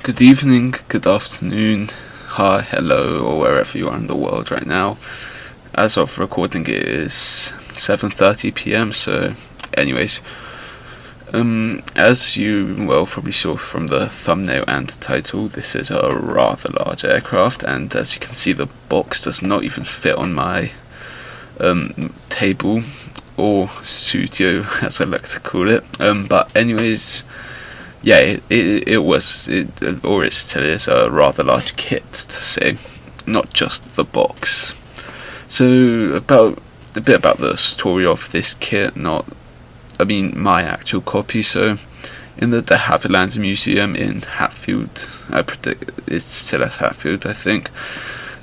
Good evening, good afternoon, hi, hello, or wherever you are in the world right now. As of recording, it is 7:30 p.m. So, anyways, as you probably saw from the thumbnail and title, this is a rather large aircraft, and as you can see, the box does not even fit on my table or studio, as I like to call it. But anyways. Yeah, it still is a rather large kit to say, not just the box. So a bit about the story of this kit, my actual copy. So in the De Havilland Museum in Hatfield, I predict it's still at Hatfield, I think,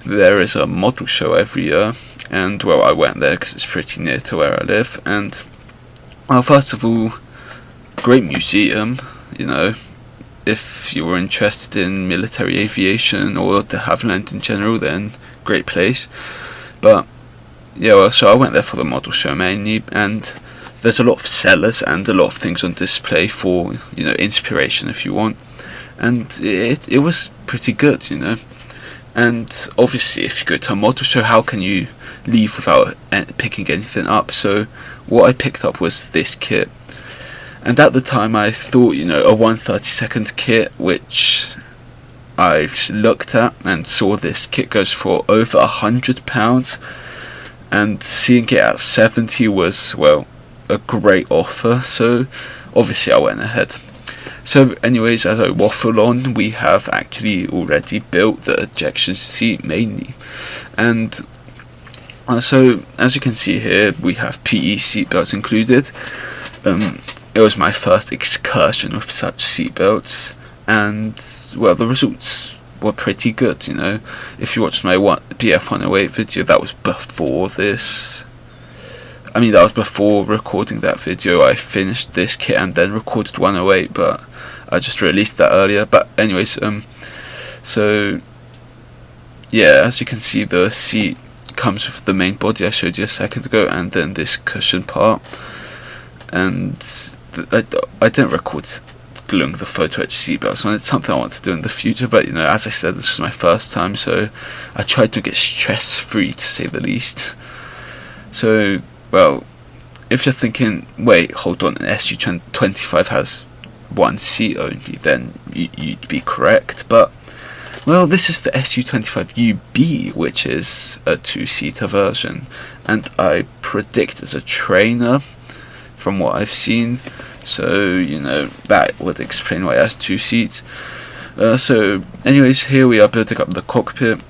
there is a model show every year, and I went there because it's pretty near to where I live, and first of all, great museum. If you were interested in military aviation or de Havilland in general, then great place. But so I went there for the model show mainly, and there's a lot of sellers and a lot of things on display for inspiration if you want, and it was pretty good, And obviously, if you go to a model show, how can you leave without picking anything up? So what I picked up was this kit. And at the time I thought, a 1/32 kit, which I looked at and saw this kit goes for over £100, and seeing it at 70 was, a great offer, so obviously I went ahead. So anyways, as I waffle on, we have actually already built the ejection seat mainly, and so as you can see here, we have PE seatbelts included. It was my first excursion with such seatbelts, and the results were pretty good. If you watched my BF108 video, that was before this. That was before recording that video. I finished this kit and then recorded 108, but I just released that earlier. But anyways, so yeah, as you can see, the seat comes with the main body I showed you a second ago, and then this cushion part. And I didn't record gluing the photo etch seatbelts on. It's something I want to do in the future, but as I said, this was my first time, so I tried to get stress free, to say the least. So if you're thinking, wait, hold on, an Su-25 has one seat only, then you'd be correct, but this is the Su-25UB, which is a two-seater version, and I predict as a trainer, from what I've seen, so that would explain why it has two seats. So anyways, here we are building up the cockpit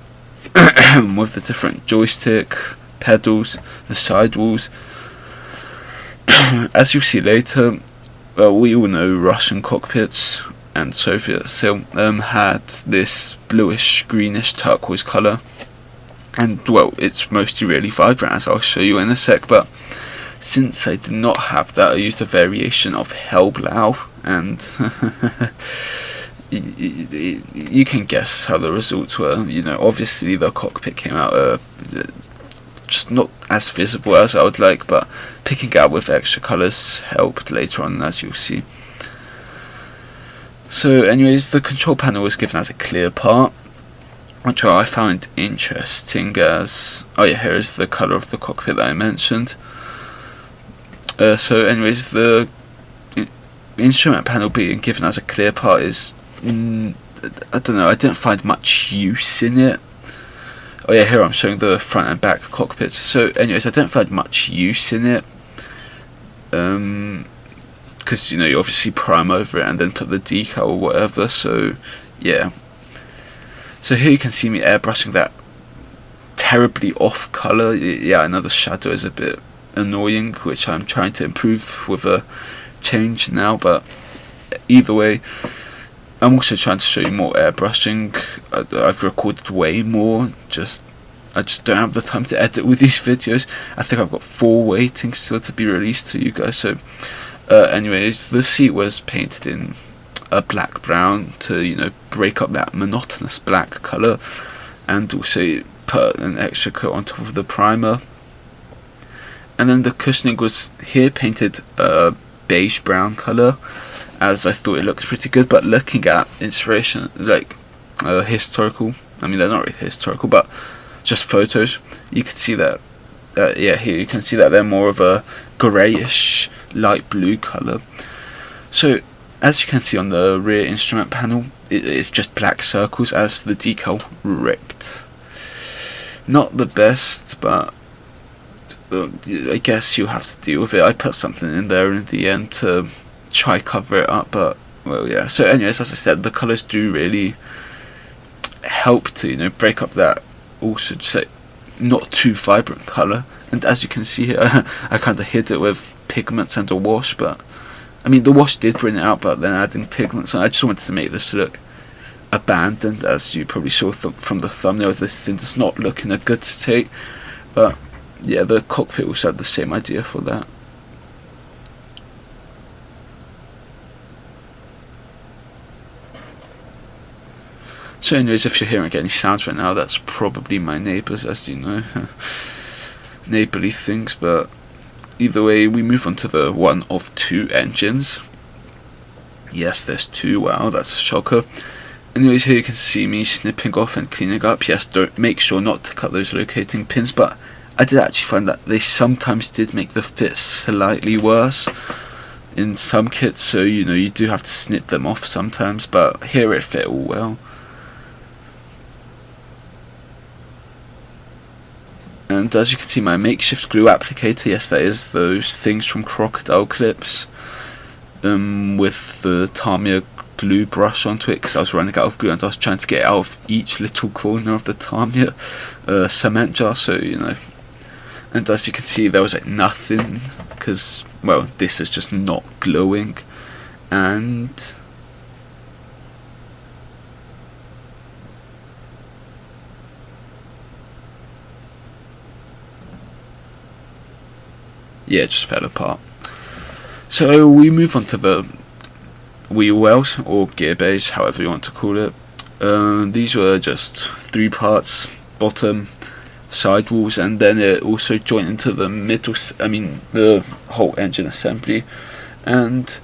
with the different joystick, pedals, the sidewalls. As you'll see later, we all know Russian cockpits and Soviet still had this bluish, greenish, turquoise colour, and it's mostly really vibrant, as I'll show you in a sec. But since I did not have that, I used a variation of Hellblau, and you can guess how the results were. Obviously the cockpit came out just not as visible as I would like, but picking it out with extra colours helped later on, as you'll see. So anyways, the control panel was given as a clear part, which I found interesting as, here is the colour of the cockpit that I mentioned. So anyways, the instrument panel being given as a clear part is, I don't know, I didn't find much use in it. Here I'm showing the front and back cockpits. So anyways, I don't find much use in it, because you obviously prime over it and then put the decal or whatever, so yeah. So here you can see me airbrushing that terribly off colour. I know the shadow is a bit annoying, which I'm trying to improve with a change now, but either way, I'm also trying to show you more airbrushing. I've recorded way more, I just don't have the time to edit with these videos. I think I've got 4 waiting still to be released to you guys. So anyways, the seat was painted in a black brown to break up that monotonous black colour, and also put an extra coat on top of the primer. And then the cushioning was here painted a beige brown colour, as I thought it looked pretty good. But looking at inspiration, like historical, I mean they're not really historical, but just photos, you can see that. Yeah, here you can see that they're more of a greyish, light blue colour. So, as you can see on the rear instrument panel, it's just black circles as the decal ripped. Not the best, but I guess you have to deal with it. I put something in there in the end to try cover it up, but well, yeah. So anyways, as I said, the colours do really help to break up that also just like not too vibrant colour. And as you can see here, I kind of hid it with pigments and a wash, but I mean the wash did bring it out, but then adding pigments, and I just wanted to make this look abandoned. As you probably saw from the thumbnail, this thing does not look in a good state, but yeah, the Cockpit also had the same idea for that. So anyways, if you're hearing any sounds right now, that's probably my neighbours, as you know. Neighbourly things, but either way, we move on to the one of two engines. Yes, there's two. Wow, that's a shocker. Anyways, here you can see me snipping off and cleaning up. Yes, don't make sure not to cut those locating pins, but I did actually find that they sometimes did make the fit slightly worse in some kits, so you do have to snip them off sometimes, but here it fit all well. And as you can see, my makeshift glue applicator, yes, that is those things from Crocodile clips, with the Tamiya glue brush onto it, because I was running out of glue and I was trying to get it out of each little corner of the Tamiya cement jar, so and as you can see, there was like nothing, because, well, this is just not glowing, and yeah, it just fell apart. So we move on to the wheel wells, or gear bays, however you want to call it. These were just 3 parts, bottom, side walls, and then it also joined into the middle, the whole engine assembly. And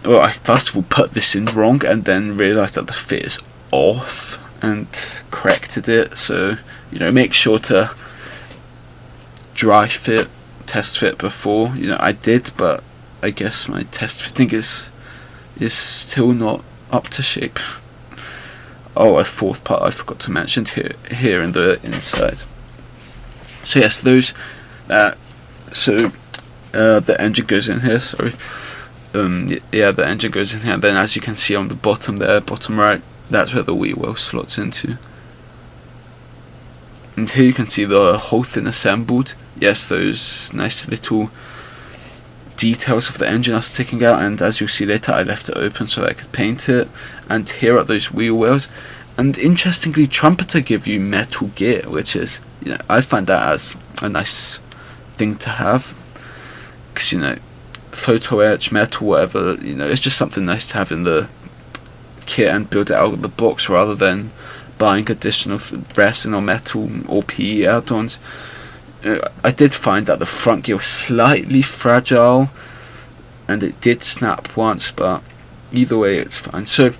well, I first of all put this in wrong and then realised that the fit is off and corrected it. So make sure to dry fit, test fit before. I did, but I guess my test fitting is still not up to shape. Oh, a 4th part I forgot to mention here in the inside. So yes, those the engine goes in here, sorry. Yeah, the engine goes in here, and then as you can see on the bottom there, bottom right, that's where the wheel well slots into. And here you can see the whole thing assembled. Yes, those nice little details of the engine I was taking out, and as you'll see later, I left it open so that I could paint it. And here are those wheel wells. And interestingly, Trumpeter give you metal gear, which is, I find that as a nice thing to have, because photo etch, metal, whatever, it's just something nice to have in the kit and build it out of the box rather than buying additional resin or metal or PE add-ons. I did find that the front gear was slightly fragile and it did snap once, but either way it's fine. So,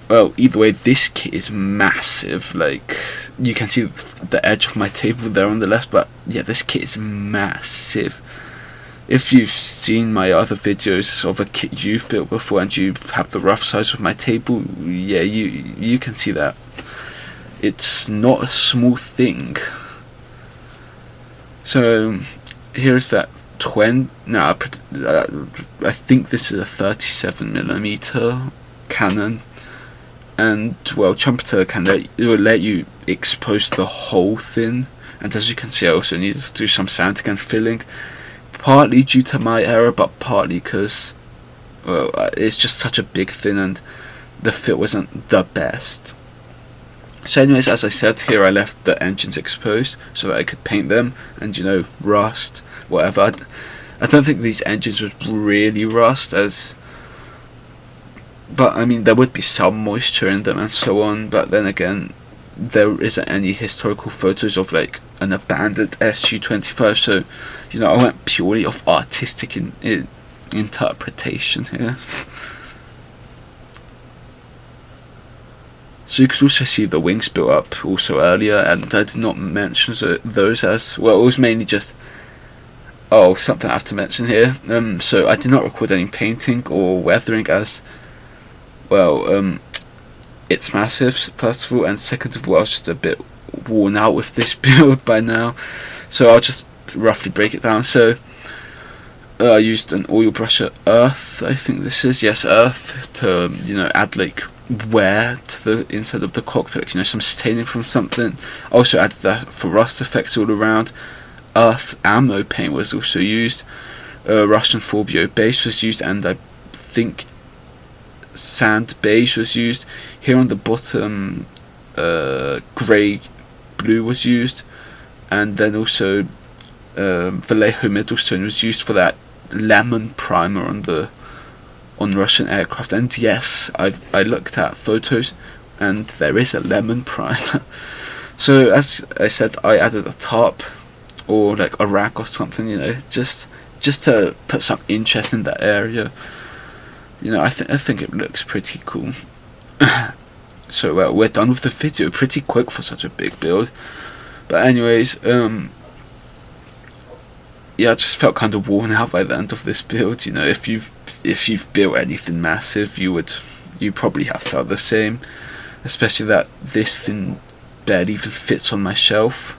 well, either way, this kit is massive. Like, you can see the edge of my table there on the left, but yeah, this kit is massive. If you've seen my other videos of a kit you've built before and you have the rough size of my table, yeah, you can see that it's not a small thing. So here's that I think this is a 37mm Canon, and well, Trumpeter can let you expose the whole thing. And as you can see, I also needed to do some sanding and filling, partly due to my error, but partly because, well, it's just such a big thing and the fit wasn't the best. So anyways, as I said, here I left the engines exposed so that I could paint them and rust, whatever. I don't think these engines would really rust, but I mean there would be some moisture in them and so on, but then again there isn't any historical photos of like an abandoned Su-25, so I went purely off artistic interpretation here. So you could also see the wings built up also earlier, and I did not mention those as well. It was mainly just, oh, something I have to mention here. So I did not record any painting or weathering as well. It's massive, first of all, and second of all, I was just a bit worn out with this build by now. So I'll just roughly break it down. So I used an oil brush at Earth, I think this is, yes, Earth, to, you know, add like wear to the inside of the cockpit, you know, some staining from something. I also added that for rust effects all around. Earth ammo paint was also used. Russian 4BO base was used, and I think sand beige was used. Here on the bottom, grey blue was used, and then also Vallejo Middlestone was used for that lemon primer on Russian aircraft. And yes, I looked at photos, and there is a lemon primer. So as I said, I added a tarp or like a rack or something, you know, just to put some interest in that area. You know, I think it looks pretty cool. So well, we're done with the video pretty quick for such a big build. But anyways, yeah, I just felt kind of worn out by the end of this build. You know, if you've built anything massive, you probably have felt the same. Especially that this thing barely even fits on my shelf,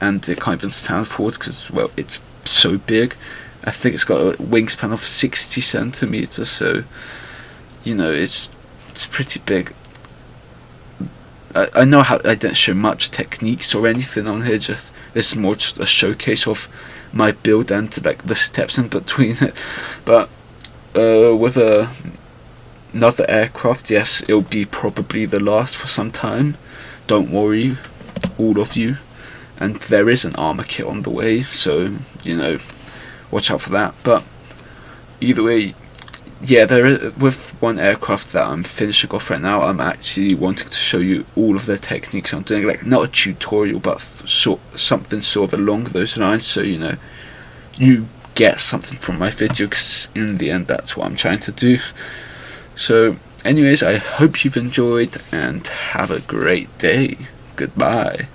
and it can't even stand forward because, well, it's so big. I think it's got a wingspan of 60 centimeters, so you know it's pretty big. I know how I didn't show much techniques or anything on here. Just it's more just a showcase of my build and like the steps in between it. But with another aircraft, yes, it'll be probably the last for some time. Don't worry, all of you. And there is an armor kit on the way, so you know, watch out for that. But either way, yeah, there is, with one aircraft that I'm finishing off right now, I'm actually wanting to show you all of the techniques I'm doing, like not a tutorial, but something sort of along those lines, so you know, you get something from my video, because in the end that's what I'm trying to do. So anyways, I hope you've enjoyed and have a great day. Goodbye.